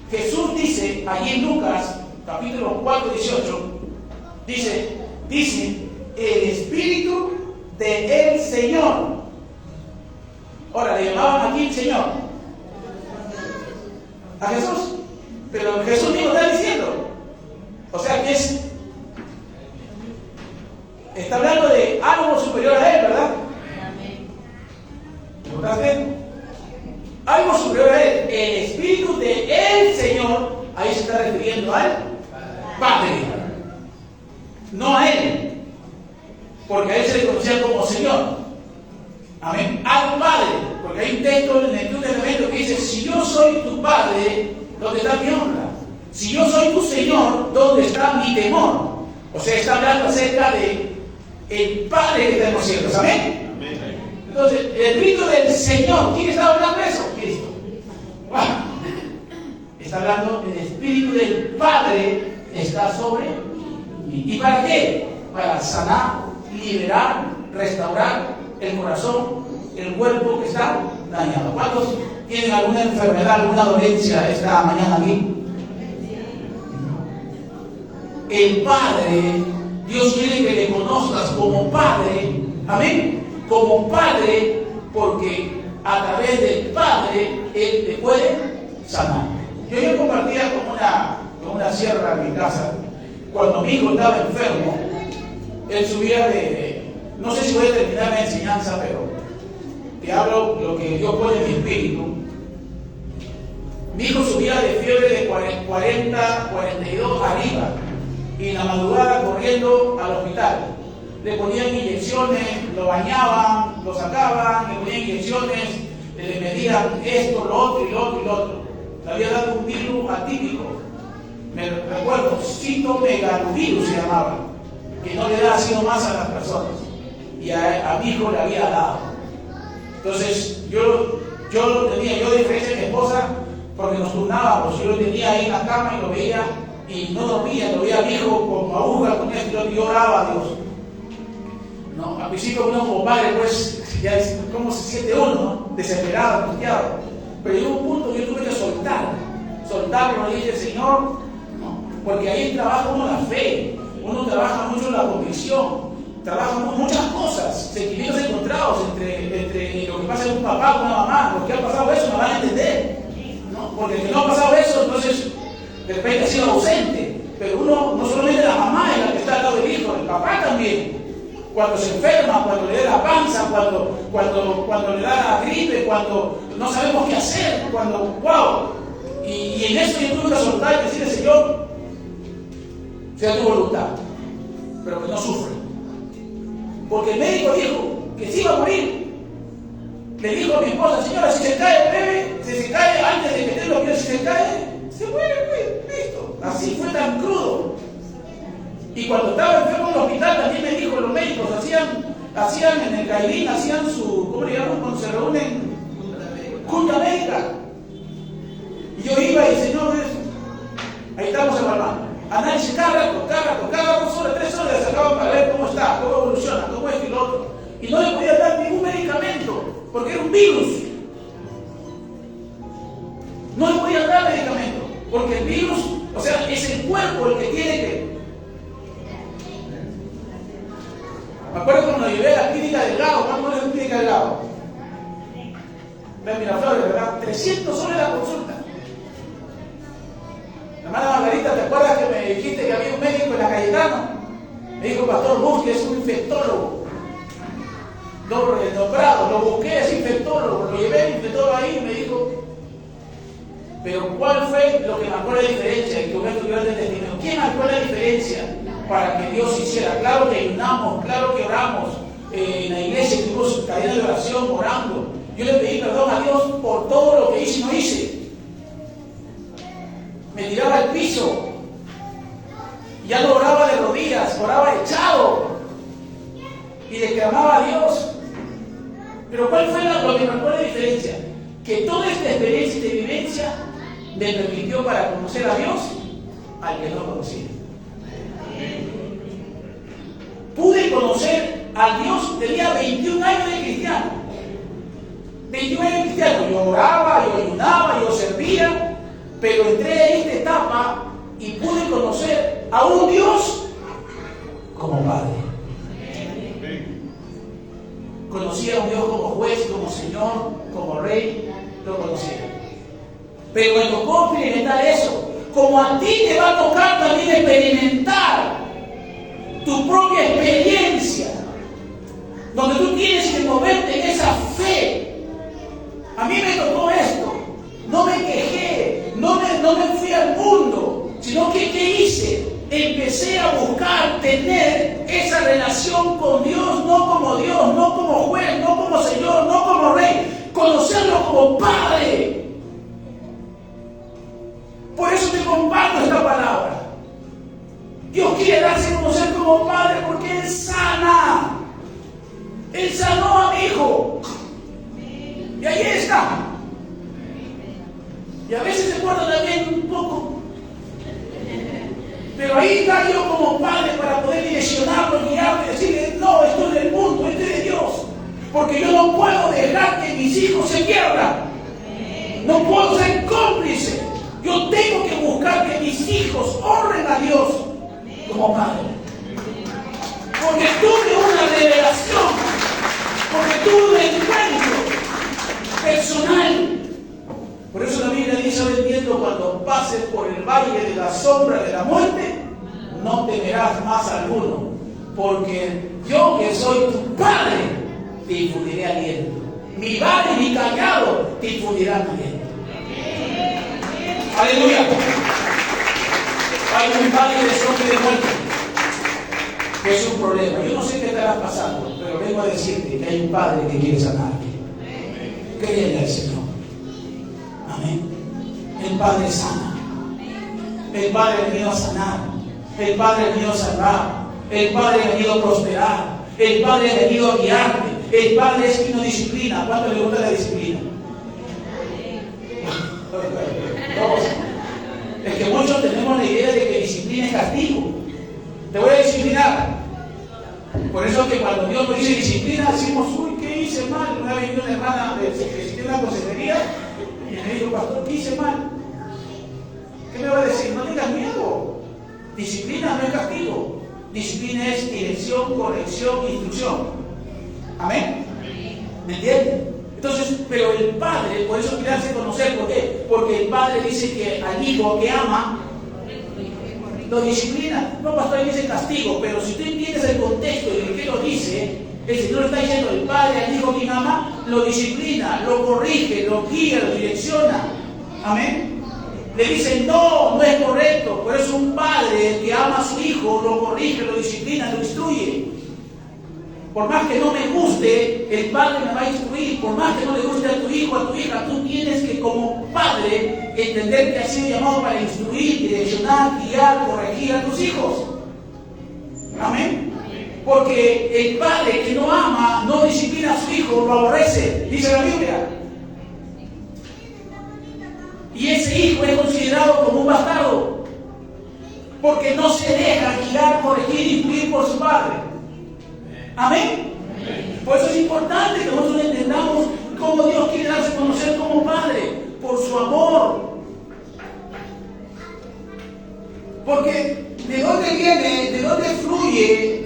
Speaker 1: Jesús dice allí en Lucas, capítulo 4, 18, dice, el Espíritu del Señor. Ahora, ¿le llamaban aquí el Señor? A Jesús. Pero Jesús mismo está diciendo. O sea que está hablando de algo superior a Él, ¿verdad? ¿Lo estás viendo? Algo superior a Él. El Espíritu del Señor, ahí se está refiriendo al Padre. No a Él. Porque a Él se le conocía como Señor. Amén. Al Padre. Porque hay un texto en el Antiguo Testamento que dice: si yo soy tu Padre, ¿dónde está mi honra? Si yo soy tu Señor, ¿dónde está mi temor? O sea, está hablando acerca de el Padre que está en los cielos. Amén. Entonces, el Espíritu del Señor, ¿quién está hablando de eso? Cristo. Wow. Está hablando, el Espíritu del Padre está sobre mí. ¿Y para qué? Para sanar, liberar, restaurar el corazón, el cuerpo que está dañado. ¿Cuántos tienen alguna enfermedad, alguna dolencia esta mañana aquí? El Padre, Dios quiere que le conozcas como Padre. Amén. Como Padre, porque a través del Padre Él te puede sanar. Yo compartía con una sierra en mi casa. Cuando mi hijo estaba enfermo, él subía no sé si voy a terminar la enseñanza, pero te hablo lo que Dios pone en mi espíritu. Mi hijo subía de fiebre de 40, 42 arriba, y en la madrugada corriendo al hospital. Le ponían inyecciones, lo bañaban, lo sacaban, le ponían inyecciones, le medían esto, lo otro y lo otro y lo otro. Le había dado un virus atípico. Me recuerdo, citomegalovirus se llamaba, que no le da sino más a las personas. Y a mi hijo le había dado. Entonces, yo lo tenía, yo de diferencia de mi esposa, porque nos turnábamos, yo lo tenía ahí en la cama y lo veía, y no dormía, lo veía a mi hijo con aguja, con esto, y yo oraba a Dios. No, al principio uno como padre, pues, ya es cómo se siente uno, ¿no? Desesperado, angustiado. Pero llegó un punto que yo tuve que soltarlo, y dije: Señor, no, porque ahí trabaja uno la fe, uno trabaja mucho la convicción, trabaja muchas cosas, sentimientos encontrados entre lo que pasa en un papá con una mamá. Los que han pasado eso no van a entender, ¿no? Porque el que no ha pasado eso, entonces de repente ha sido ausente. Pero uno, no solamente la mamá es la que está al lado del hijo, el papá también. Cuando se enferma, cuando le da la panza, cuando le da la gripe, cuando no sabemos qué hacer, ¡wow! Y en eso yo tuve que soltar y decirle: Señor, sea tu voluntad, pero que no sufra. Porque el médico dijo que se iba a morir. Le dijo a mi esposa: señora, si se cae el bebé, si se cae antes de que esté lo que si se cae, se muere, pues, listo. Así fue tan crudo. Y cuando estaba enfermo en el hospital también me dijo: los médicos hacían en el Cailín, hacían su, ¿cómo le llaman cuando se reúnen? Junta médica. Y yo iba y: Señor, ahí estamos evaluando. Análisis cada rato, 2 horas, 3 horas, sacaban para ver cómo está, cómo evoluciona, cómo es y lo otro. Y no le podía dar ningún medicamento, porque era un virus. No le podían dar medicamento, porque el virus, o sea, es el cuerpo el que tiene que... Me acuerdo cuando lo llevé a la clínica del Lago. ¿Cuánto es la clínica del Lago? En Miraflores, ¿verdad? 300 soles la consulta. La hermana Margarita, ¿te acuerdas que me dijiste que había un médico en la Cayetano? Me dijo, pastor Bush, que es un infectólogo. Nombrado, lo busqué, es infectólogo, lo llevé al infectólogo ahí y me dijo, pero ¿cuál fue lo que marcó la diferencia? Y con esto yo el testimonio. ¿Quién marcó la diferencia para que Dios hiciera? Claro que ayunamos, claro que oramos, en la iglesia tuvimos cadena de oración, orando. Yo le pedí perdón a Dios por todo lo que hice y no hice. Me tiraba al piso, ya no oraba de rodillas, oraba echado y le clamaba a Dios. Pero ¿cuál fue lo que marcó la diferencia? Que toda esta experiencia de vivencia me permitió para conocer a Dios al que no conocía. Pude conocer a Dios, tenía 21 años de cristiano. 21 años de cristiano, yo oraba, yo ayunaba, yo servía, pero entré a esta etapa y pude conocer a un Dios como Padre. Conocía a un Dios como juez, como Señor, como Rey, lo conocía. Pero me tocó experimentar eso. Como a ti te va a tocar también experimentar tu propia experiencia, donde tú tienes que moverte en esa fe. A mí me tocó esto. No me quejé, no me fui al mundo, sino que ¿qué hice? Empecé a buscar tener esa relación con Dios, no como Dios, no como juez, no como Señor, no como Rey, conocerlo como Padre. Por eso te comparto esta palabra. Dios quiere darse a conocer como Padre porque Él sana. Él sanó a mi hijo. Y ahí está. Y a veces se guarda también un poco. Pero ahí está yo como padre para poder direccionarlo, guiarlo y decirle, no, esto es del mundo, esto es de Dios. Porque yo no puedo dejar que mis hijos se pierdan. No puedo ser cómplice. Yo tengo que buscar que mis hijos honren a Dios como padre. Porque tuve una revelación, porque tuve un encuentro personal. Por eso la Biblia dice, hoy entiendo, cuando pases por el valle de la sombra de la muerte, no temerás más alguno, porque yo que soy tu Padre, te infundiré aliento. Mi vara y mi callado te infundirán aliento. Aleluya. Hay un valle de sombra y de muerte, que es un problema. Yo no sé qué estarás pasando, pero vengo a decirte que hay un Padre que quiere sanarte. Créele al Señor. Amén. El Padre sana. El Padre ha venido a sanar. El Padre ha venido a salvar. El Padre ha venido a prosperar. El Padre ha venido a guiarte. El Padre es quien nos disciplina. ¿Cuánto le gusta la disciplina? Es que muchos tenemos la idea de que disciplina es castigo. Te voy a disciplinar. Por eso es que cuando Dios nos dice disciplina, decimos, uy, ¿qué hice mal? Una vez vino una hermana que tiene una consejería y me dijo, pastor, ¿qué hice mal? ¿Qué me va a decir? No tengas miedo. Disciplina no es castigo. Disciplina es dirección, corrección, instrucción. Amén. ¿Me entienden? Entonces, pero el Padre, por eso quiere darse a conocer. ¿Por qué? Porque el Padre dice que al hijo que ama lo disciplina. No, pastor, ahí dice castigo, pero si tú entiendes el contexto y el que lo dice, el Señor está diciendo, el Padre al hijo que ama lo disciplina, lo corrige, lo guía, lo direcciona. Amén. Le dice, no es correcto. Por eso un padre que ama a su hijo lo corrige, lo disciplina, lo instruye. Por más que no me guste, el padre me va a instruir. Por más que no le guste a tu hijo, a tu hija, tú tienes que como padre entender que has sido llamado para instruir, direccionar, guiar, corregir a tus hijos. Amén. Porque el padre que no ama, no disciplina a su hijo, lo aborrece, dice la Biblia. Y ese hijo es considerado como un bastardo, porque no se deja guiar, corregir, instruir por su padre. Amén. Por eso es importante que nosotros entendamos cómo Dios quiere darse a conocer como Padre, por su amor, Porque ¿de dónde viene, de dónde fluye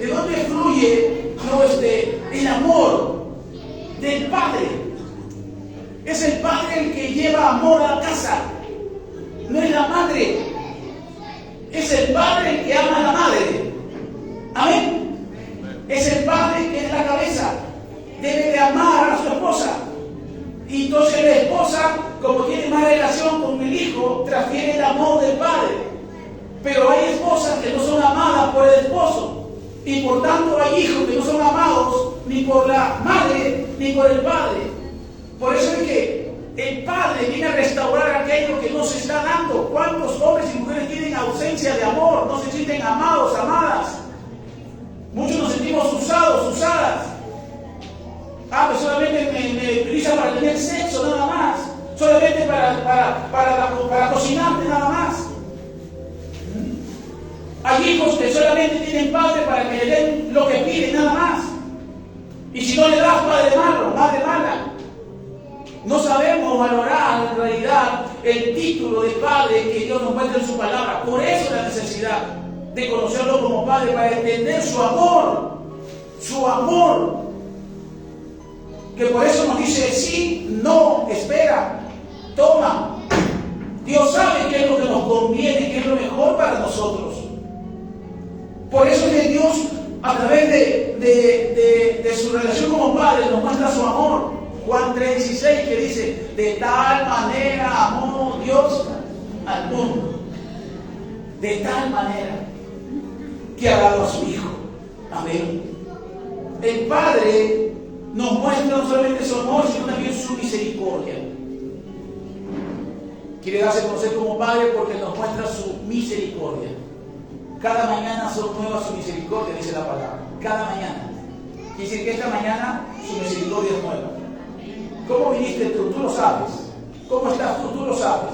Speaker 1: el amor del Padre? Es el Padre el que lleva amor a la casa, no es la madre. Es el Padre el que ama a la madre. Amén. Es el Padre que es la cabeza. Debe de amar a su esposa. Y entonces la esposa, como tiene más relación con el hijo, transfiere el amor del Padre. Pero hay esposas que no son amadas por el esposo. Y por tanto hay hijos que no son amados ni por la madre ni por el padre. Por eso es que el Padre viene a restaurar aquello que no se está dando. ¿Cuántos hombres y mujeres tienen ausencia de amor? No se sienten amados, amadas. Muchos nos sentimos usados, usadas. Pues solamente me utilizan para tener sexo, nada más. Solamente para cocinarte, nada más. Hay hijos que solamente tienen padre para que le den lo que piden, nada más. Y si no le das, padre malo, madre mala. No sabemos valorar en realidad el título de Padre que Dios nos muestra en su palabra. Por eso la necesidad de conocerlo como Padre, para entender su amor. Su amor. Que por eso nos dice sí, no, espera, toma. Dios sabe qué es lo que nos conviene, qué es lo mejor para nosotros. Por eso es que Dios, a través de su relación como Padre, nos muestra su amor. Juan 3:16, que dice: de tal manera amó Dios al mundo, de tal manera que ha dado a su Hijo. Amén. El Padre nos muestra no solamente su amor, sino también su misericordia. Quiere darse a conocer como Padre porque nos muestra su misericordia. Cada mañana son nuevas su misericordia, dice la palabra. Cada mañana. Quiere decir que esta mañana su misericordia es nueva. ¿Cómo viniste tú? Tú lo sabes. ¿Cómo estás tú? Tú lo sabes.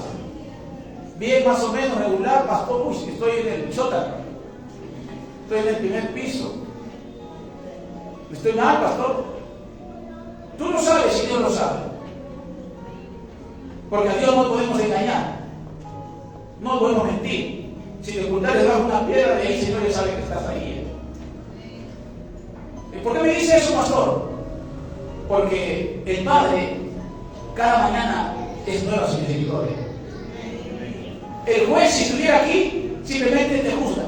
Speaker 1: Bien, más o menos, regular, pastor. Uy, estoy en el sótano. Estoy en el primer piso. ¿Estoy mal, pastor? Tú lo sabes y Dios lo sabe. Porque a Dios no podemos engañar. No podemos mentir. Si te ocultares debajo una piedra, de ahí Señor ya sabe que estás ahí. ¿Y por qué me dice eso, pastor? Porque el Padre cada mañana es nueva su misericordia. El juez, si estuviera aquí, simplemente te juzga.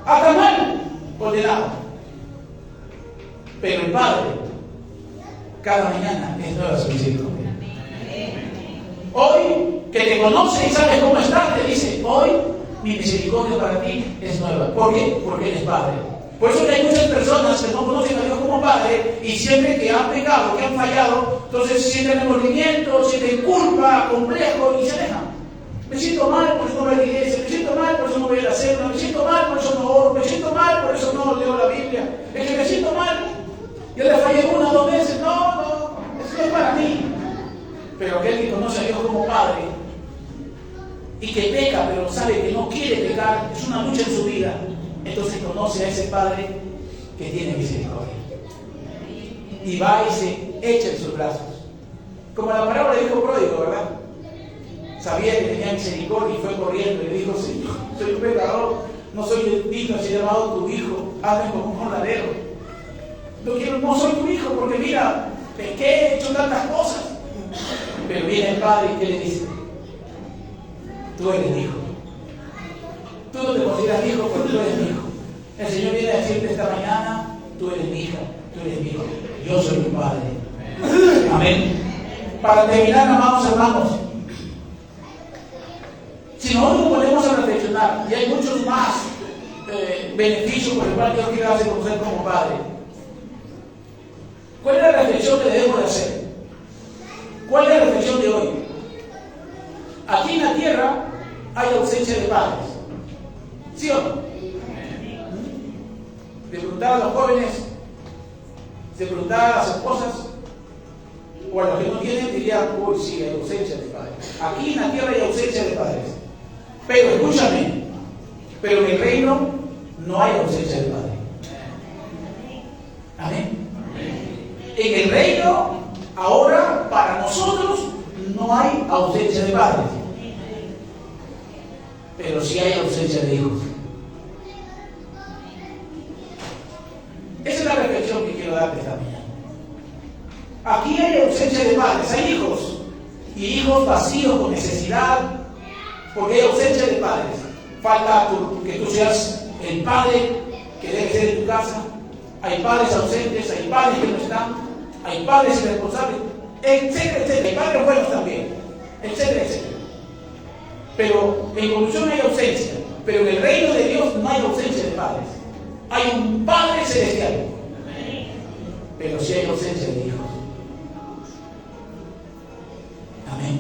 Speaker 1: Hasta mal, condenado. Pero el Padre cada mañana es nueva su misericordia. Hoy, que te conoce y sabes cómo estás, te dice: hoy mi misericordia para ti es nueva. ¿Por qué? Porque Él es Padre. Por eso que hay muchas personas que no conocen a Dios como Padre, y siempre que han pecado, que han fallado, entonces sienten remordimiento, sienten culpa, complejo y se alejan. Me siento mal, por eso no voy a la iglesia. Me siento mal, por eso no voy a la cena. Me siento mal, por eso no oro. Me siento mal, por eso no leo la Biblia. Es que me siento mal. Yo le fallé 1 o 2 veces. No, eso no es para mí. Pero aquel que conoce a Dios como Padre y que peca, pero sabe que no quiere pecar, es una lucha en su vida, entonces conoce a ese Padre que tiene misericordia. Y va y se echa en sus brazos. Como la parábola del hijo pródigo, ¿verdad? Sabía que tenía misericordia y fue corriendo y le dijo: Señor, soy un pecador, no soy digno de ser llamado tu hijo, hazme como un jornalero. No soy tu hijo porque mira, pequé, he hecho tantas cosas. Pero viene el Padre y ¿qué le dice? Tú eres mi hijo. Tú no te consideras mi hijo porque tú eres mi hijo. El Señor viene a decirte esta mañana: tú eres mi hija, tú eres mi hijo. Yo soy tu Padre. Amén. Para terminar, amados hermanos, si nosotros nos ponemos a reflexionar, y hay muchos más beneficios por el cual Dios quiere darse a conocer como Padre, ¿cuál es la reflexión que debemos de hacer? ¿Cuál es la reflexión de hoy? Aquí en la tierra hay ausencia de padres. ¿Sí o no? De preguntar a los jóvenes, de preguntar a las esposas, o a los que no tienen, dirían: uy, sí, hay ausencia de padres. Aquí en la tierra hay ausencia de padres. Pero escúchame, pero en el reino no hay ausencia de padres. Amén. En el reino, ahora, para nosotros, no hay ausencia de padres. pero sí hay ausencia de hijos. Esa es la reflexión que quiero darte esta mañana. Aquí hay ausencia de padres, hay hijos, y hijos vacíos con necesidad, porque hay ausencia de padres. Falta que tú seas el padre que debe ser en tu casa. Hay padres ausentes, hay padres que no están, hay padres irresponsables, etcétera, etcétera. Hay padres buenos también, etcétera, etcétera. Pero en conclusión hay ausencia, pero en el reino de Dios no hay ausencia de padres. Hay un Padre celestial, pero sí hay ausencia de hijos. Amén.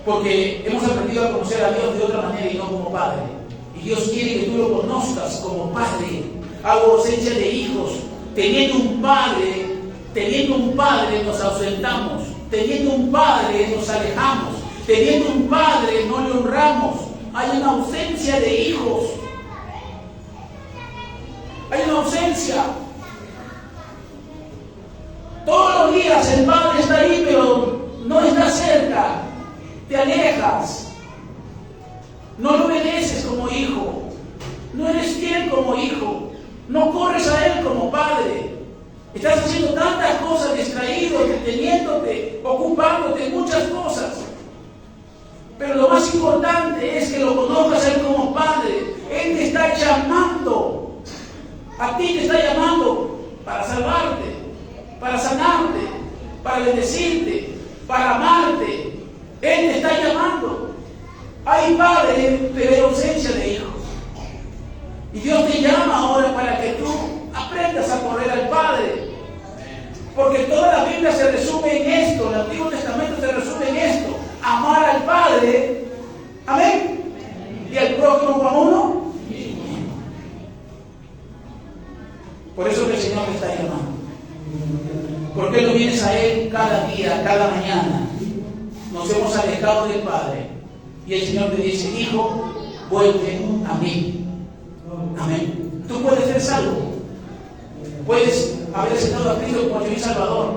Speaker 1: Porque hemos aprendido a conocer a Dios de otra manera y no como Padre. Y Dios quiere que tú lo conozcas como Padre. Hay ausencia de hijos. Teniendo un Padre nos ausentamos. Teniendo un Padre nos alejamos. Teniendo un Padre no le honramos. Hay una ausencia de hijos. Hay una ausencia. Todos los días el Padre está ahí, pero no está cerca. Te alejas. No lo obedeces como hijo. No eres fiel como hijo. No corres a Él como padre. Estás haciendo tantas cosas, distraído, deteniéndote, ocupándote en muchas cosas. Pero lo más importante es que lo conozcas a Él como Padre. Él te está llamando. A ti te está llamando para salvarte, para sanarte, para bendecirte, para amarte. Él te está llamando. Hay padres, pero hay ausencia de hijos. Y Dios te llama ahora para que tú aprendas a correr al Padre. Porque toda la Biblia se resume en esto, el Antiguo Testamento se resume en esto: amar al Padre, amén, y al prójimo como uno. Por eso que el Señor te está llamando. ¿Por qué no vienes a Él cada día, cada mañana? Nos hemos alejado del Padre y el Señor te dice: hijo, vuelve a mí. Amén. Tú puedes ser salvo. Puedes haber aceptado a Cristo como Señor y Salvador,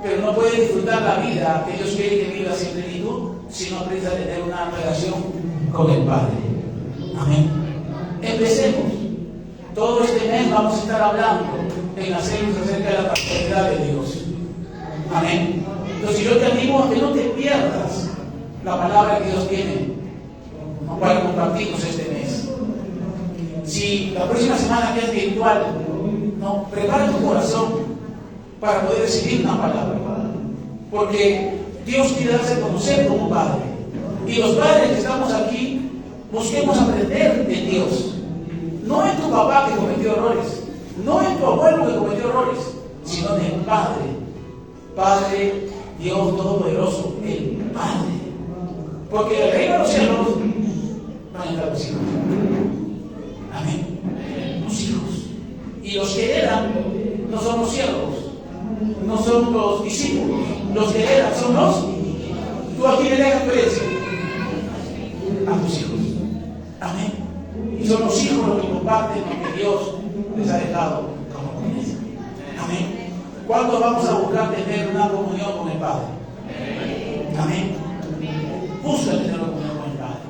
Speaker 1: pero no puedes disfrutar la vida que Dios quiere que vivas en plenitud si no aprendes a tener una relación con el Padre. Amén. Empecemos. Todo este mes vamos a estar hablando en las células acerca de la paternidad de Dios. Amén. Entonces yo te animo a que no te pierdas la palabra que Dios tiene para compartirnos este mes. Si la próxima semana que es virtual, no, prepara tu corazón para poder recibir una palabra. Porque Dios quiere darse a conocer como Padre. Y los padres que estamos aquí, busquemos aprender de Dios. No es tu papá que cometió errores, no es tu abuelo que cometió errores, sino del Padre. Padre, Dios Todopoderoso, el Padre. Porque el reino de los cielos van a estar los hijos. Amén. Los hijos. Y los que heredan no son los siervos, no son los discípulos. Los que heredan son los. ¿Tú a quién le dejas precio? A tus hijos. Amén. Y son los hijos los que comparten lo que Dios les ha dejado como promesa. Amén. ¿Cuándo vamos a buscar tener una comunión con el Padre? Amén. Busca tener una comunión con el Padre.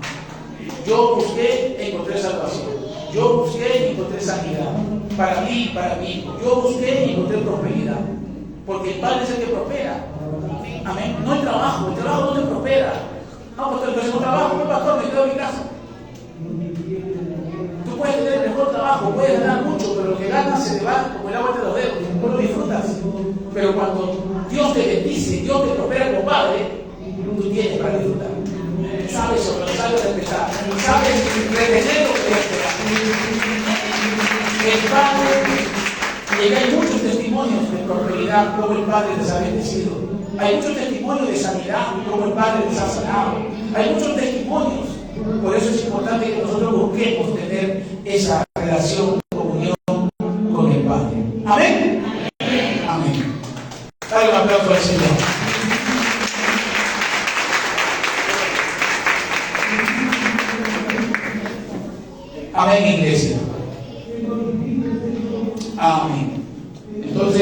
Speaker 1: Yo busqué, encontré salvación. Yo busqué y encontré sanidad. Para mí y para mi hijo. Yo busqué y encontré prosperidad. Porque el Padre es el que prospera. Amén. No el trabajo no te prospera. No, porque entonces un trabajo, no, pastor, me quedo en mi casa. Tú puedes tener el mejor trabajo, puedes ganar mucho, pero lo que ganas se te va como el agua entre los dedos. No lo disfrutas. Pero cuando Dios te bendice, Dios te prospera como Padre, tú tienes para disfrutar. Sabes sobre lo sabes respetar. Sabes retener lo que te espera. El Padre, y hay muchos testimonios de prosperidad como el Padre les ha bendecido. Hay muchos testimonios de sanidad como el Padre les ha sanado. Hay muchos testimonios. Por eso es importante que nosotros busquemos tener esa relación, comunión con el Padre. Amén. Amén. Dale un aplauso al Señor. Amén, iglesia. Amén. Entonces,